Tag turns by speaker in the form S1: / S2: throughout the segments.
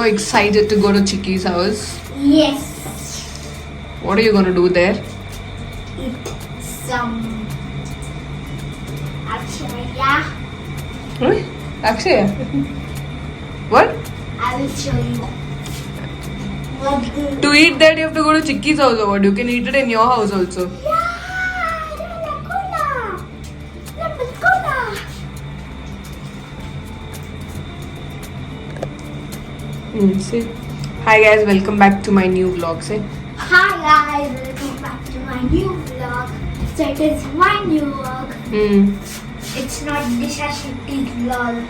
S1: excited to go to Chicky's house.
S2: Yes.
S1: What are you going to do there?
S2: Eat some Acharya.
S1: Akshay? What?
S2: I will show you. What do
S1: To eat that you have to go to Chicky's house or what? You can eat it in your house also. See. Hi guys, welcome back to my new vlog. Say.
S2: Hi guys, welcome back to my new vlog. So it is my new vlog. It's not Disha Shetty's vlog.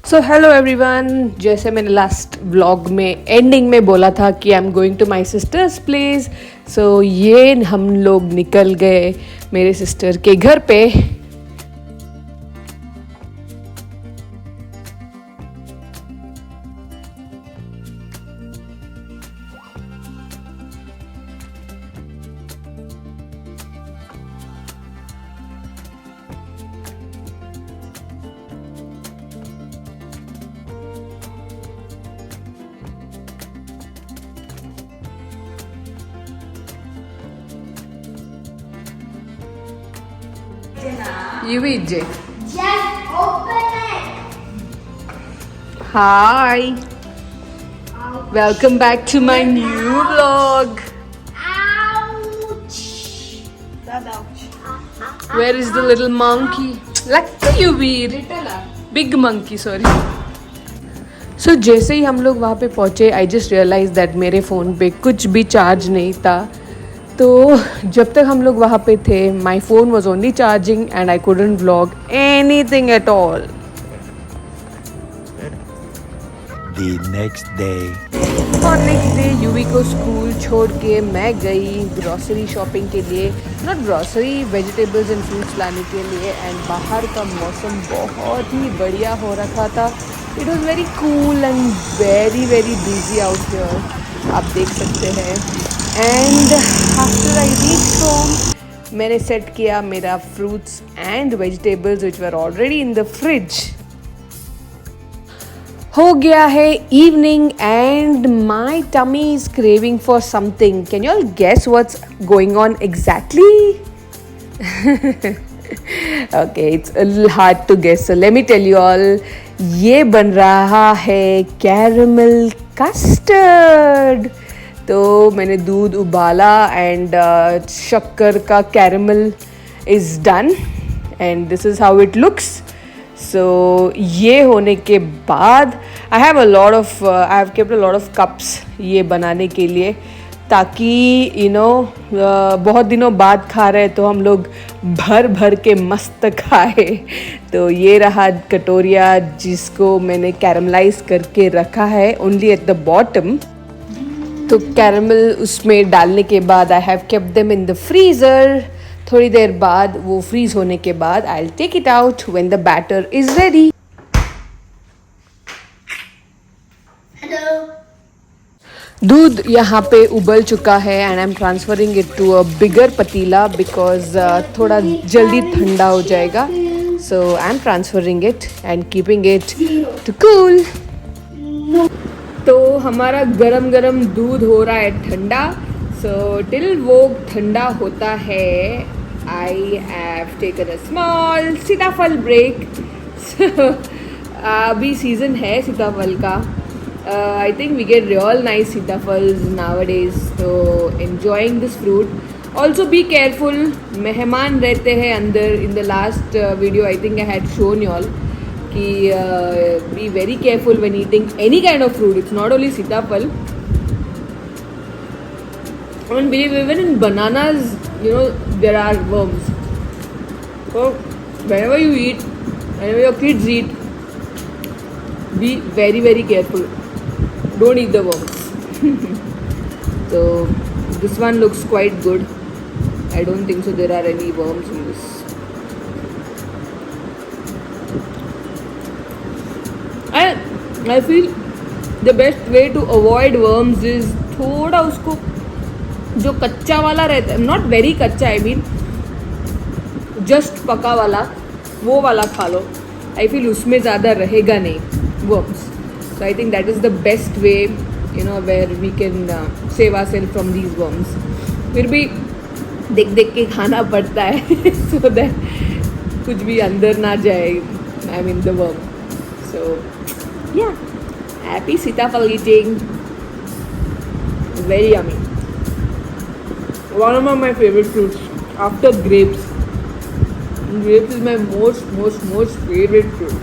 S1: So hello everyone, जैसे मैंने last vlog में ending में बोला था कि I am going to my sister's place. So ये हम लोग निकल गए मेरे सिस्टर के घर पे. You eat, Jay.
S2: Just open it.
S1: Hi.
S2: Ouch.
S1: Welcome back to my new vlog.
S2: Ouch. Ouch.
S1: Where is the little monkey? Lucky you, Veer. Big monkey, sorry. So जैसे ही हम लोग वहाँ पे पहुँचे, I just realized that मेरे phone पे कुछ भी चार्ज नहीं था. तो जब तक हम लोग वहाँ पे थे, my phone was only charging and I couldn't vlog anything at all.
S3: The next day.
S1: और नेक्स्ट डे यूवी को स्कूल छोड़ के मैं गई ग्रॉसरी शॉपिंग के लिए. Not grocery, vegetables and fruits लाने के लिए. एंड बाहर का मौसम बहुत ही बढ़िया हो रखा था. It was very cool and very very busy out here, आप देख सकते हैं. And after I reach home, मैंने सेट किया मेरा fruits and vegetables which were already in the fridge. हो गया है evening and my tummy is craving for something. Can you all guess what's going on exactly? Okay, it's a little hard to guess, so let me tell you all. ये बन रहा है caramel custard. तो मैंने दूध उबाला and शक्कर का caramel is done and this is how it looks. So ये होने के बाद I have kept a lot of cups ये बनाने के लिए, ताकि यू नो बहुत दिनों बाद खा रहे तो हम लोग भर भर के मस्त खाए. तो ये रहा कटोरिया जिसको मैंने कैरमलाइज करके रखा है ओनली एट द बॉटम. तो कैरमल उसमें डालने के बाद I have kept them in the freezer. थोड़ी देर बाद वो फ्रीज़ होने के बाद I will take it out when the batter is ready.
S2: Hello.
S1: दूध यहाँ पे उबल चुका है and I am transferring it to a bigger पतीला बिकॉज थोड़ा जल्दी ठंडा हो जाएगा. So I am transferring it and keeping it to cool. तो हमारा गरम गरम दूध हो रहा है ठंडा. सो टिल वो ठंडा होता है I have taken a small सीताफल ब्रेक. अभी सीज़न है सीताफल का. I think we get real nice सीताफल्स nowadays. So enjoying this fruit. Also be careful. मेहमान रहते हैं अंदर. In the last video I think I had shown you all कि be very careful when eating any kind of fruit. It's not only सीताफल. I don't believe even in bananas, you know, there are worms. So whenever you eat, whenever your kids eat, be very very careful. Don't eat the worms. So this one looks quite good. I don't think so there are any worms in this. I feel the best way to avoid worms is थोड़ा उसको जो कच्चा वाला रहता है, not very कच्चा, I mean just पका वाला, वो वाला खा लो. आई फील उसमें ज़्यादा रहेगा नहीं worms. So I think that is the best way, you know, where we can save ourselves from these worms. फिर भी देख देख के खाना पड़ता है so that कुछ भी अंदर ना जाए, I mean the worm. So yeah, happy sitafal eating. Very yummy. One of my favorite fruits after grapes. Grapes is my most favorite fruit.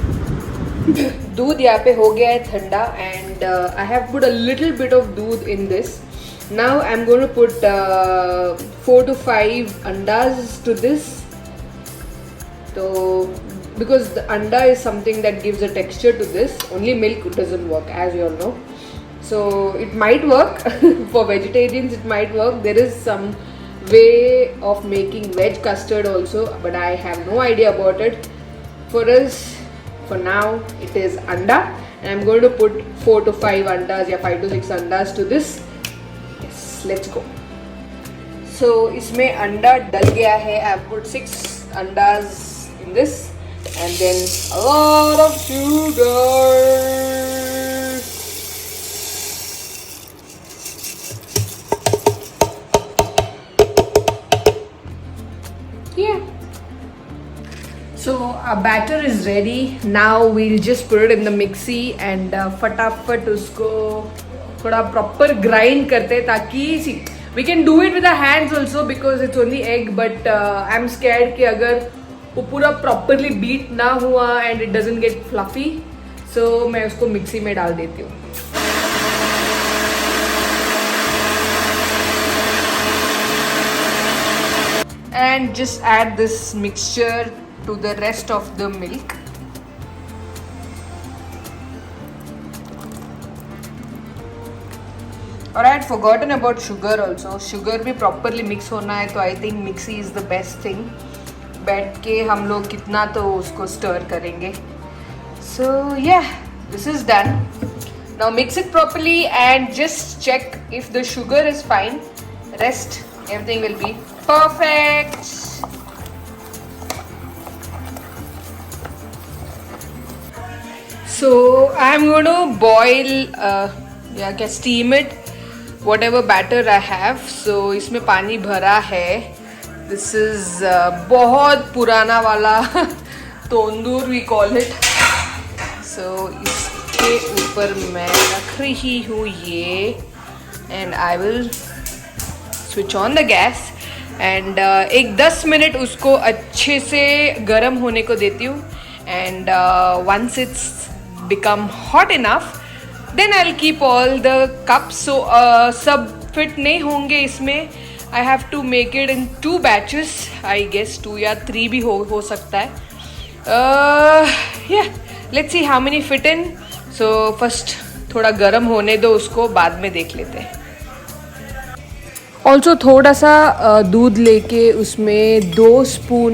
S1: दूध यहाँ पे हो गया है ठंडा and I have put a little bit of दूध in this. Now I'm going to put 4 to 5 andas to this. So because the anda is something that gives a texture to this, only milk doesn't work, as you all know. So it might work for vegetarians, it might work. There is some way of making veg custard also, but I have no idea about it. For us, for now, it is anda, and I'm going to put 4 to 5 andas, yeah, 5 to 6 andas to this. Yes, let's go. So इसमें अंडा डल गया है. I've put 6 andas in this, and then a lot of sugar. Yeah. So our batter is ready. Now we'll just put it in the mixie and फटाफट उसको थोड़ा proper grind करते हैं ताकि see we can do it with our hands also because it's only egg, but I'm scared कि अगर वो पूरा properly beat ना हुआ and it doesn't get fluffy, so मैं उसको मिक्सी में डाल देती हूँ. And just add this mixture to the rest of the milk. और I had forgotten about sugar also. Sugar भी properly mix होना है, तो I think mixie is the best thing. बैठ के हम लोग कितना तो उसको stir करेंगे. So yeah, this is done. Now mix it properly and just check if the sugar is fine. Rest, everything will be perfect. So I'm going to boil, steam it, whatever batter I have. So इसमें पानी भरा है. This is बहुत पुराना वाला तंदूर we call it. So इसके ऊपर मैं रख रही हूँ ये, and I will switch on the gas. And एक 10 मिनट उसको अच्छे से गर्म होने को देती हूँ. And once it's become hot enough, then I'll keep all the cups. So सब fit नहीं होंगे इसमें. I have to make it in 2 batches. I guess 2 या 3 भी हो सकता है. Yeah, let's see how many fit in. So first थोड़ा गर्म होने दो उसको, बाद में देख लेते हैं. ऑल्सो थोड़ा सा दूध लेके उसमें 2 स्पून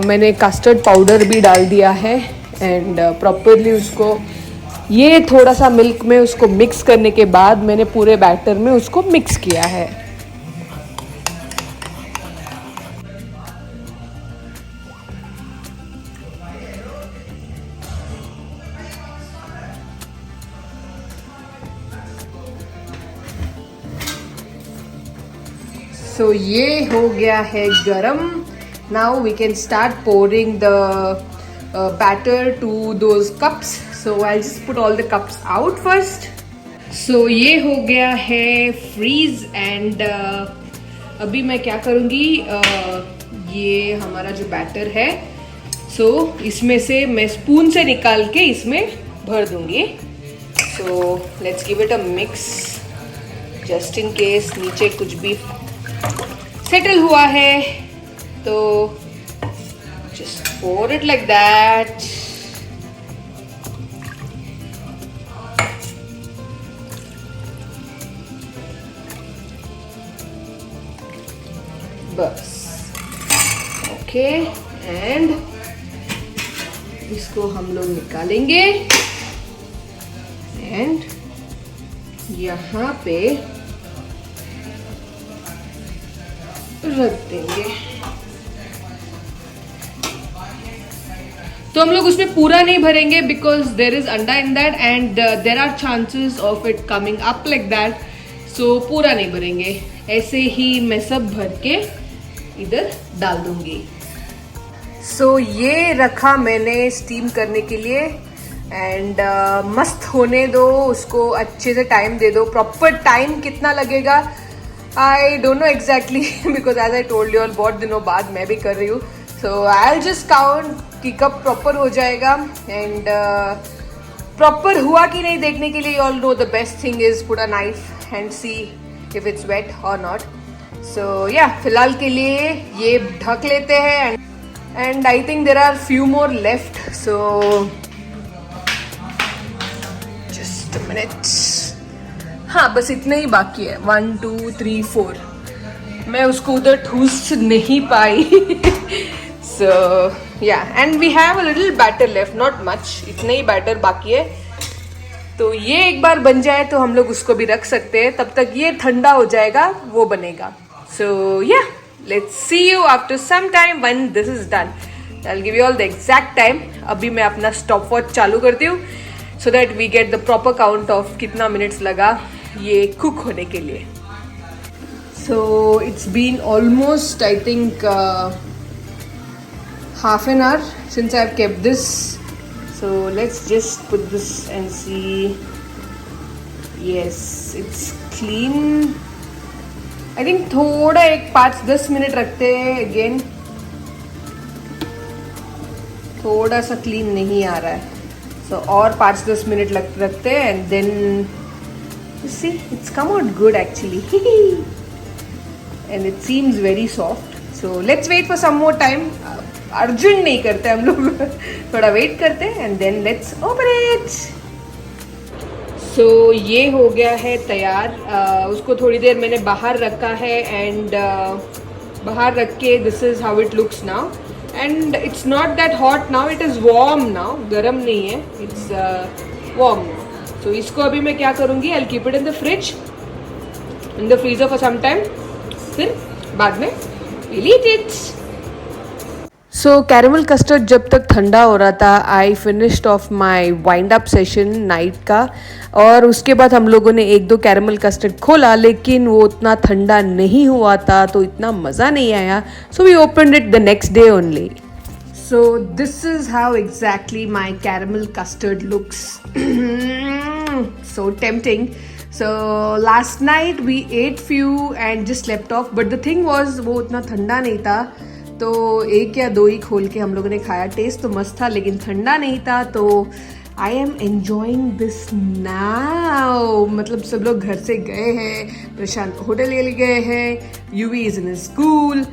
S1: मैंने कस्टर्ड पाउडर भी डाल दिया है. एंड प्रॉपरली उसको ये थोड़ा सा मिल्क में उसको मिक्स करने के बाद मैंने पूरे बैटर में उसको मिक्स किया है. So ये हो गया है गरम. Now we can start pouring the batter to those cups. So I'll just put all the cups out first. So ये हो गया है freeze and अभी मैं क्या करूँगी, ये हमारा जो बैटर है, so इसमें से मैं स्पून से निकाल के इसमें भर दूँगी. So let's give it a mix just in case नीचे कुछ भी सेटल हुआ है, तो just pour it like that. बस ओके. एंड इसको हम लोग निकालेंगे एंड यहाँ पे रख देंगे. तो हम लोग उसमें पूरा नहीं भरेंगे बिकॉज देर इज अंडा in that and there are chances of it coming up like that. So पूरा नहीं भरेंगे, ऐसे ही मैं सब भर के इधर डाल दूंगी. सो ये रखा मैंने स्टीम करने के लिए एंड मस्त होने दो उसको, अच्छे से टाइम दे दो. प्रॉपर टाइम कितना लगेगा I don't know exactly because as I told you all बहुत दिनों बाद मैं भी कर रही हूँ. So I will just count कि कब प्रॉपर हो जाएगा एंड प्रॉपर हुआ कि नहीं देखने के लिए you all know the best thing is put a knife and see if it's wet और नॉट. सो या फिलहाल के लिए ये ढक लेते हैं and I think there are few more left. So just a minute. हाँ बस इतना ही बाकी है. 1 2 3 4. मैं उसको उधर ठूस नहीं पाई. So yeah and we have a little batter left, not much, इतना ही बैटर बाकी है. तो ये एक बार बन जाए तो हम लोग उसको भी रख सकते हैं, तब तक ये ठंडा हो जाएगा वो बनेगा. So yeah let's see you after some time when this is done. I will give you all the exact time. अभी मैं अपना स्टॉप वॉच चालू करती हूँ so that we get the proper count of कितना मिनट्स लगा ये cook होने के लिए. So it's been almost I think half an hour since I've kept this. So let's just put this and see. Yes, it's clean. I think थोड़ा एक 5-10 minute रखते हैं again. थोड़ा सा क्लीन नहीं आ रहा है. So और 5-10 मिनट रखते हैं and then you see it's come out good actually and it seems very soft. So let's wait for some more time. Urgent नहीं करते हम लोग थोड़ा वेट करते हैं and then let's open it. So ये हो गया है तैयार. उसको थोड़ी देर मैंने बाहर रखा है and बाहर रख के this is how it looks now. And it's not that hot now, it is warm now. गर्म नहीं है, it's warm. So इसको अभी मैं क्या करूँगी, I'll keep it in the fridge, in the freezer for some time. फिर बाद में we'll eat it. So caramel custard जब तक ठंडा हो रहा था I finished of my wind up session night का. और उसके बाद हम लोगों ने 1-2 कैरेमल कस्टर्ड खोला लेकिन वो उतना ठंडा नहीं हुआ था तो इतना मज़ा नहीं आया. So we opened it the next day only. So this is how exactly my caramel custard looks. So tempting. So last night we ate few and just slept off. But the thing was वो उतना ठंडा नहीं था तो 1 या 2 ही खोल के हम लोगों ने खाया. टेस्ट तो मस्त था लेकिन ठंडा नहीं था. तो I am enjoying this now. मतलब सब लोग घर से गए हैं, प्रशांत होटल ले गए हैं, UV is in school.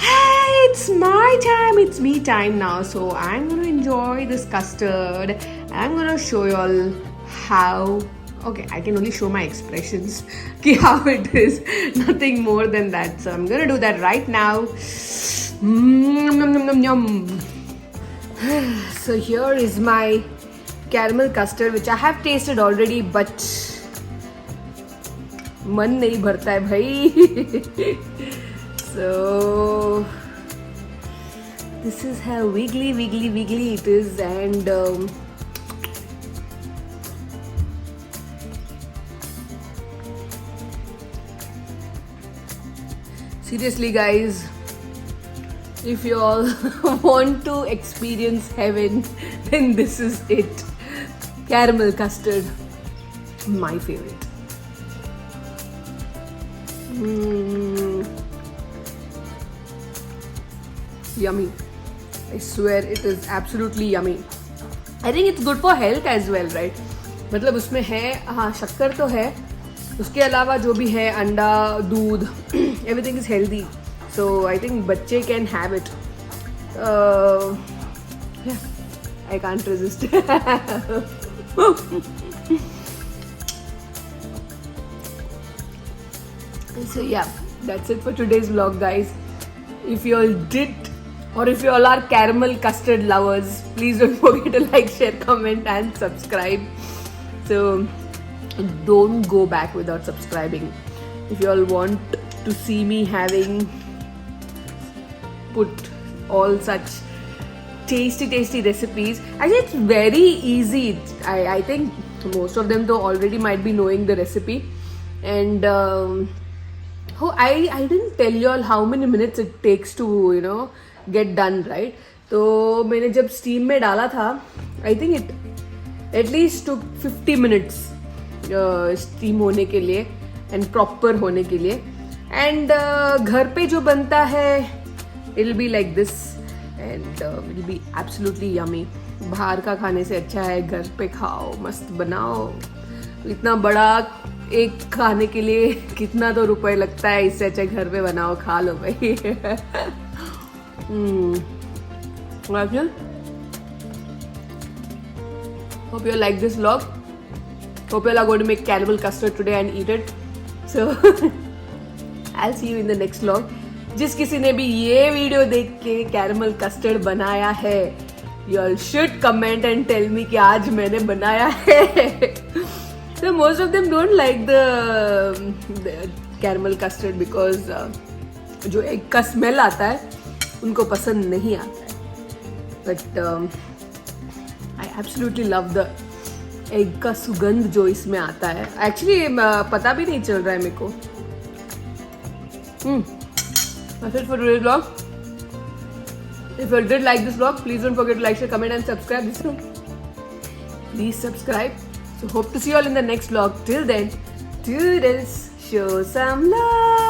S1: Hey, it's my time, it's me time now. So I'm going to enjoy this custard. I'm going to show you all how. Okay, I can only show my expressions. Ki how it is. Nothing more than that. So I'm going to do that right now. Yum, yum, yum, yum. So here is my caramel custard which I have tasted already but मन नहीं भरता है भाई. So this is how wiggly it is and seriously guys, if you all want to experience heaven then this is it. Caramel custard, my favorite. Yummy. I swear it is absolutely yummy. I think it's good for health as well, right? मतलब उसमें है, हाँ शक्कर तो है, उसके अलावा जो भी है अंडा, दूध, everything is healthy. So I think बच्चे can have it. Yeah, I can't resist. So yeah, that's it for today's vlog guys. If you all did or if you all are caramel custard lovers, please don't forget to like, share, comment and subscribe. So don't go back without subscribing. If you all want to see me having put all such tasty recipes. Actually, it's very easy. I think most of them though already might be knowing the recipe. And I didn't tell you all how many minutes it takes to get done, right? तो मैंने जब steam में डाला था, I think it at least took 50 minutes steam होने के लिए and proper होने के लिए. And घर पे जो बनता है, it'll be like this and it'll be absolutely yummy. बाहर का खाने से अच्छा है घर पे खाओ, मस्त बनाओ. इतना बड़ा एक खाने के लिए कितना तो रुपए लगता है, इससे अच्छा घर पे बनाओ, खा लो भाई. Hope you like this vlog. Hope you are going to make caramel custard today and eat it. So I'll see you in the next vlog. जिस किसी ने भी ये वीडियो देख के कैरमल कस्टर्ड बनाया है, you all should comment and tell me कि आज मैंने बनाया है. So most of them don't like the caramel custard because जो एग का स्मेल आता है उनको पसंद नहीं आता है. But I absolutely love the egg का सुगंध जो इसमें आता है. Actually पता भी नहीं चल रहा है मेरे को. That's it for today's vlog. If you did like this vlog, please don't forget to like, share, comment and subscribe. Please subscribe. So hope to see you all in the next vlog. Till then, toodles, show some love.